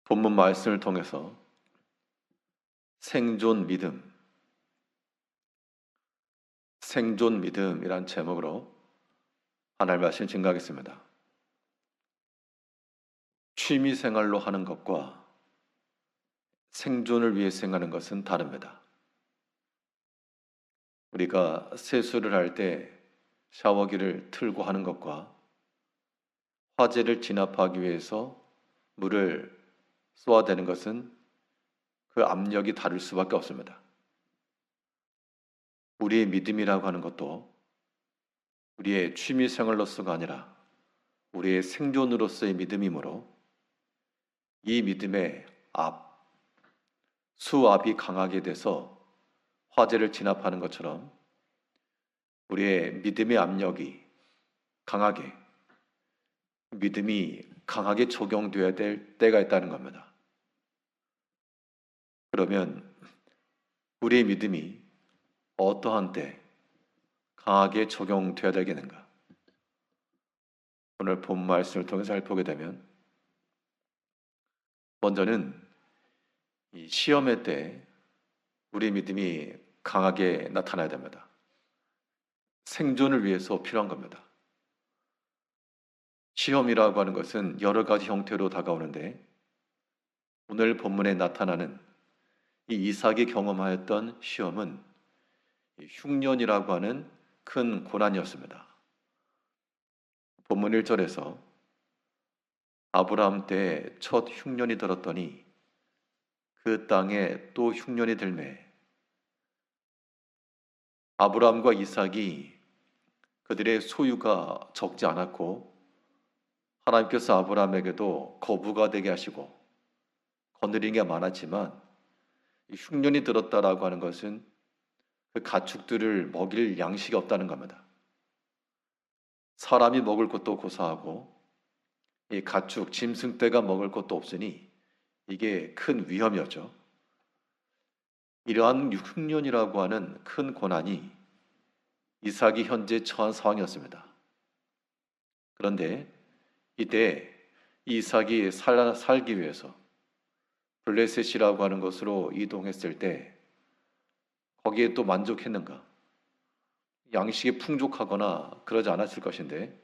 본문 말씀을 통해서 생존 믿음이란 제목으로 하나님 말씀 증거하겠습니다. 취미 생활로 하는 것과 생존을 위해 생각하는 것은 다릅니다. 우리가 세수를 할 때 샤워기를 틀고 하는 것과 화재를 진압하기 위해서 물을 쏘아대는 것은 그 압력이 다를 수밖에 없습니다. 우리의 믿음이라고 하는 것도 우리의 취미 생활로서가 아니라 우리의 생존으로서의 믿음이므로 이 믿음의 수압이 강하게 돼서 화재를 진압하는 것처럼 우리의 믿음의 압력이 믿음이 강하게 적용되어야 될 때가 있다는 겁니다. 그러면 우리의 믿음이 어떠한 때 강하게 적용되어야 되겠는가? 오늘 본 말씀을 통해서 살펴보게 되면 먼저는 이 시험의 때 우리의 믿음이 강하게 나타나야 됩니다. 생존을 위해서 필요한 겁니다. 시험이라고 하는 것은 여러 가지 형태로 다가오는데 오늘 본문에 나타나는 이 이삭이 경험하였던 시험은 흉년이라고 하는 큰 고난이었습니다. 본문 1절에서 아브라함 때에 첫 흉년이 들었더니 그 땅에 또 흉년이 들매 아브라함과 이삭이 그들의 소유가 적지 않았고 하나님께서 아브라함에게도 거부가 되게 하시고 거느린 게 많았지만 흉년이 들었다라고 하는 것은 그 가축들을 먹일 양식이 없다는 겁니다. 사람이 먹을 것도 고사하고 이 가축, 짐승떼가 먹을 것도 없으니 이게 큰 위험이었죠. 이러한 흉년이라고 하는 큰 고난이 이삭이 현재 처한 상황이었습니다. 그런데 이때 이삭이 살기 위해서 블레셋이라고 하는 곳으로 이동했을 때 거기에 또 만족했는가? 양식이 풍족하거나 그러지 않았을 것인데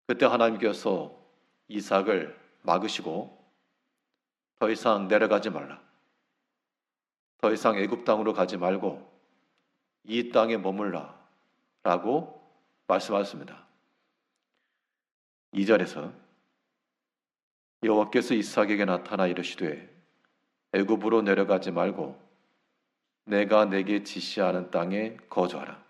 그때 하나님께서 이삭을 막으시고 더 이상 내려가지 말라. 더 이상 애굽 땅으로 가지 말고 이 땅에 머물라 라고 말씀하셨습니다. 2절에서 여호와께서 이삭에게 나타나 이르시되 애굽으로 내려가지 말고 내가 내게 지시하는 땅에 거주하라.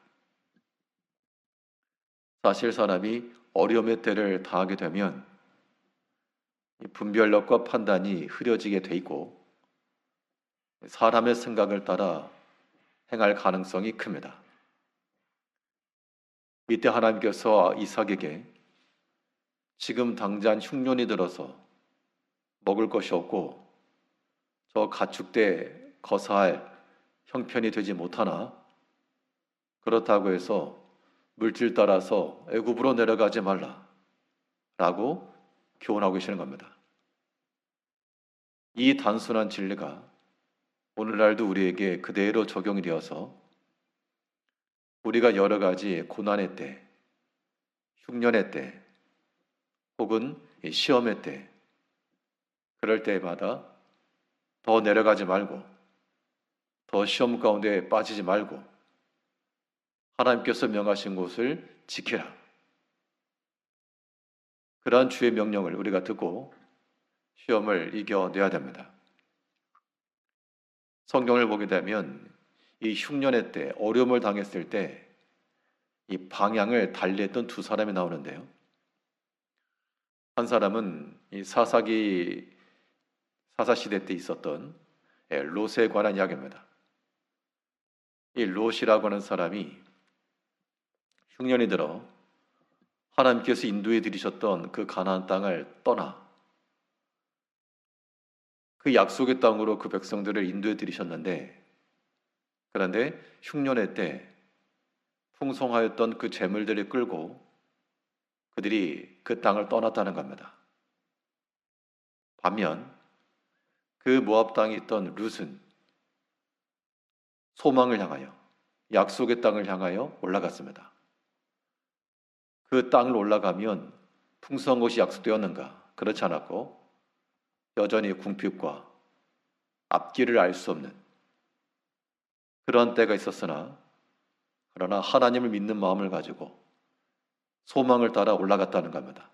사실 사람이 어려움의 때를 당하게 되면 분별력과 판단이 흐려지게 돼 있고 사람의 생각을 따라 행할 가능성이 큽니다. 이때 하나님께서 이삭에게 지금 당장 흉년이 들어서 먹을 것이 없고 저 가축대 거사할 형편이 되지 못하나 그렇다고 해서 물질 따라서 애굽으로 내려가지 말라 라고 교훈하고 계시는 겁니다. 이 단순한 진리가 오늘날도 우리에게 그대로 적용이 되어서 우리가 여러 가지 고난의 때, 흉년의 때, 혹은 시험의 때, 그럴 때마다 더 내려가지 말고, 더 시험 가운데 빠지지 말고, 하나님께서 명하신 곳을 지키라. 그러한 주의 명령을 우리가 듣고 시험을 이겨내야 됩니다. 성경을 보게 되면 이 흉년의 때, 어려움을 당했을 때 이 방향을 달리했던 두 사람이 나오는데요. 한 사람은 이 사사시대 때 있었던 롯에 관한 이야기입니다. 이 롯이라고 하는 사람이 흉년이 들어 하나님께서 인도해 드리셨던 그 가나안 땅을 떠나 그 약속의 땅으로 그 백성들을 인도해 드리셨는데 그런데 흉년의 때 풍성하였던 그 재물들을 끌고 그들이 그 땅을 떠났다는 겁니다. 반면 그 모압 땅에 있던 룻은 소망을 향하여, 약속의 땅을 향하여 올라갔습니다. 그 땅을 올라가면 풍성한 것이 약속되었는가? 그렇지 않았고 여전히 궁핍과 앞길을 알 수 없는 그러한 때가 있었으나, 그러나 하나님을 믿는 마음을 가지고 소망을 따라 올라갔다는 겁니다.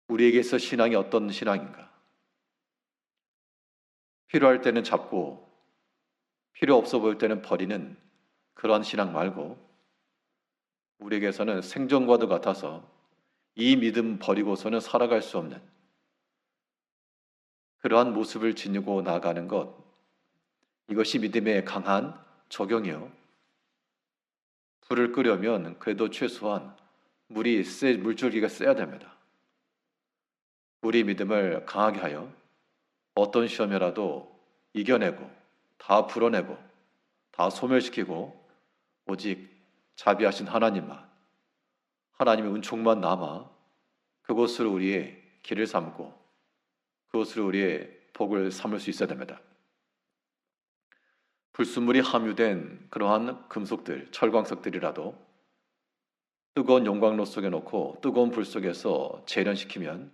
우리에게서 신앙이 어떤 신앙인가? 필요할 때는 잡고 필요 없어 보일 때는 버리는 그러한 신앙 말고, 우리에게서는 생존과도 같아서 이 믿음 버리고서는 살아갈 수 없는 그러한 모습을 지니고 나아가는 것, 이것이 믿음의 강한 적용이요. 불을 끄려면 그래도 최소한 물줄기가 세야 됩니다. 우리 믿음을 강하게 하여 어떤 시험이라도 이겨내고 다 풀어내고 다 소멸시키고 오직 자비하신 하나님만, 하나님의 은총만 남아 그곳으로 우리의 길을 삼고 그곳으로 우리의 복을 삼을 수 있어야 됩니다. 불순물이 함유된 그러한 금속들, 철광석들이라도 뜨거운 용광로 속에 놓고 뜨거운 불 속에서 재련시키면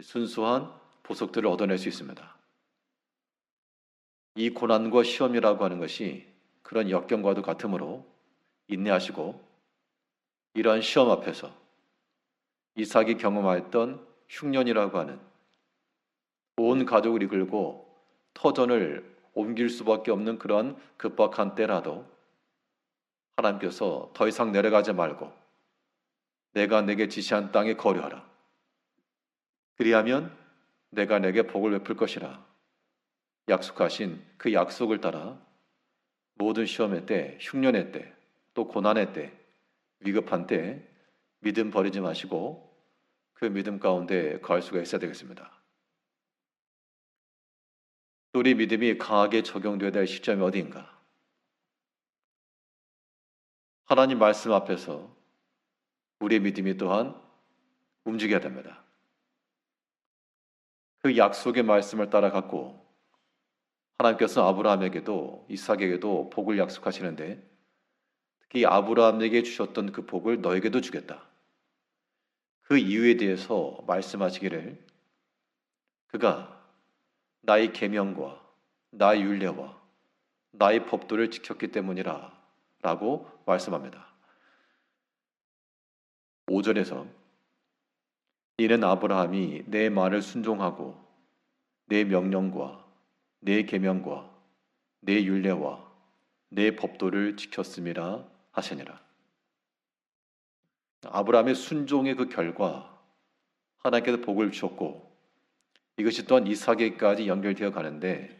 순수한 보석들을 얻어낼 수 있습니다. 이 고난과 시험이라고 하는 것이 그런 역경과도 같으므로 인내하시고, 이러한 시험 앞에서 이삭이 경험하였던 흉년이라고 하는 온 가족을 이끌고 터전을 옮길 수밖에 없는 그러한 급박한 때라도 하나님께서 더 이상 내려가지 말고 내가 내게 지시한 땅에 거류하라. 그리하면 내가 내게 복을 베풀 것이라 약속하신 그 약속을 따라 모든 시험의 때, 흉년의 때, 또 고난의 때, 위급한 때 믿음 버리지 마시고 그 믿음 가운데 거할 수가 있어야 되겠습니다. 우리 믿음이 강하게 적용되어야 될 시점이 어디인가? 하나님 말씀 앞에서 우리의 믿음이 또한 움직여야 됩니다. 그 약속의 말씀을 따라갔고, 하나님께서 아브라함에게도 이삭에게도 복을 약속하시는데, 특히 아브라함에게 주셨던 그 복을 너에게도 주겠다. 그 이유에 대해서 말씀하시기를, 그가 나의 계명과 나의 율례와 나의 법도를 지켰기 때문이라 라고 말씀합니다. 5절에서 이는 아브라함이 내 말을 순종하고 내 명령과 내 계명과 내 율례와 내 법도를 지켰음이라 하시니라. 아브라함의 순종의 그 결과 하나님께서 복을 주셨고, 이것이 또한 이삭에게까지 연결되어 가는데,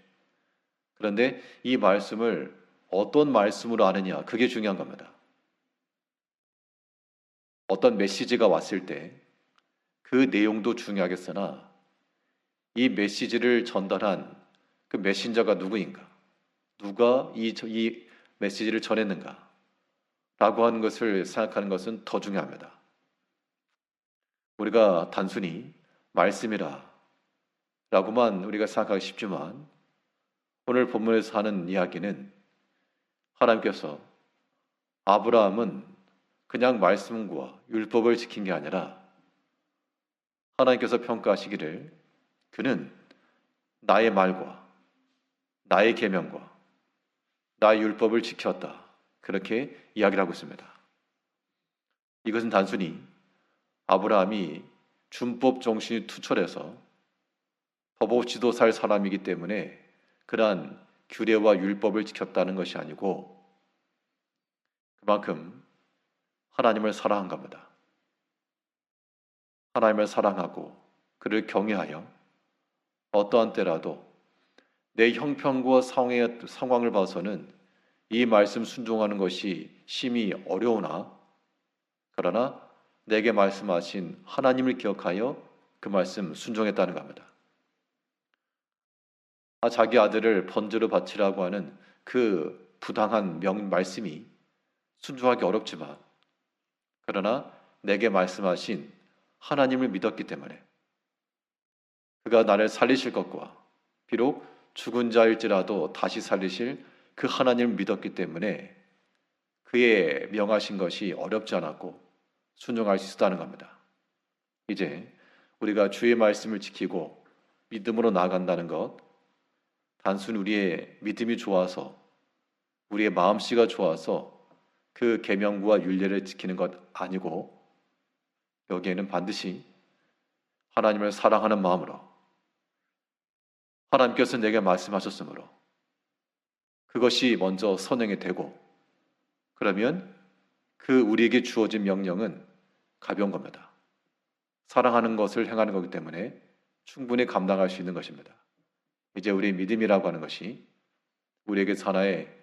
그런데 이 말씀을 어떤 말씀으로 아느냐, 그게 중요한 겁니다. 어떤 메시지가 왔을 때 그 내용도 중요하겠으나 이 메시지를 전달한 그 메신저가 누구인가, 누가 이 메시지를 전했는가 라고 하는 것을 생각하는 것은 더 중요합니다. 우리가 단순히 말씀이라 라고만 우리가 생각하기 쉽지만, 오늘 본문에서 하는 이야기는 하나님께서 아브라함은 그냥 말씀과 율법을 지킨 게 아니라 하나님께서 평가하시기를 그는 나의 말과 나의 계명과 나의 율법을 지켰다, 그렇게 이야기를 하고 있습니다. 이것은 단순히 아브라함이 준법 정신이 투철해서 법 없이도 살 사람이기 때문에 그러한 규례와 율법을 지켰다는 것이 아니고, 그만큼 하나님을 사랑한 겁니다. 하나님을 사랑하고 그를 경외하여 어떠한 때라도 내 형편과 상황을 봐서는 이 말씀 순종하는 것이 심히 어려우나, 그러나 내게 말씀하신 하나님을 기억하여 그 말씀 순종했다는 겁니다. 자기 아들을 번제로 바치라고 하는 그 부당한 말씀이 순종하기 어렵지만, 그러나 내게 말씀하신 하나님을 믿었기 때문에 그가 나를 살리실 것과 비록 죽은 자일지라도 다시 살리실 그 하나님을 믿었기 때문에 그의 명하신 것이 어렵지 않았고 순종할 수 있었다는 겁니다. 이제 우리가 주의 말씀을 지키고 믿음으로 나아간다는 것, 단순히 우리의 믿음이 좋아서 우리의 마음씨가 좋아서 그 계명과 율례를 지키는 것 아니고 여기에는 반드시 하나님을 사랑하는 마음으로 하나님께서 내게 말씀하셨으므로 그것이 먼저 선행이 되고 그러면 그 우리에게 주어진 명령은 가벼운 겁니다. 사랑하는 것을 행하는 거기 때문에 충분히 감당할 수 있는 것입니다. 이제 우리의 믿음이라고 하는 것이 우리에게 하나의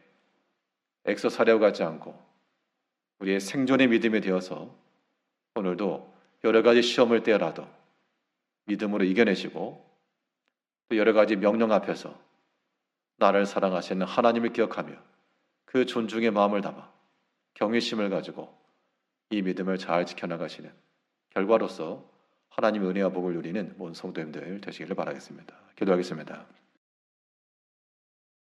액서 사료 같지 않고 우리의 생존의 믿음이 되어서 오늘도 여러 가지 시험을 떼어라도 믿음으로 이겨내시고 또 여러 가지 명령 앞에서 나를 사랑하시는 하나님을 기억하며 그 존중의 마음을 담아 경외심을 가지고 이 믿음을 잘 지켜나가시는 결과로서 하나님의 은혜와 복을 누리는 모든 성도님들 되시기를 바라겠습니다. 기도하겠습니다.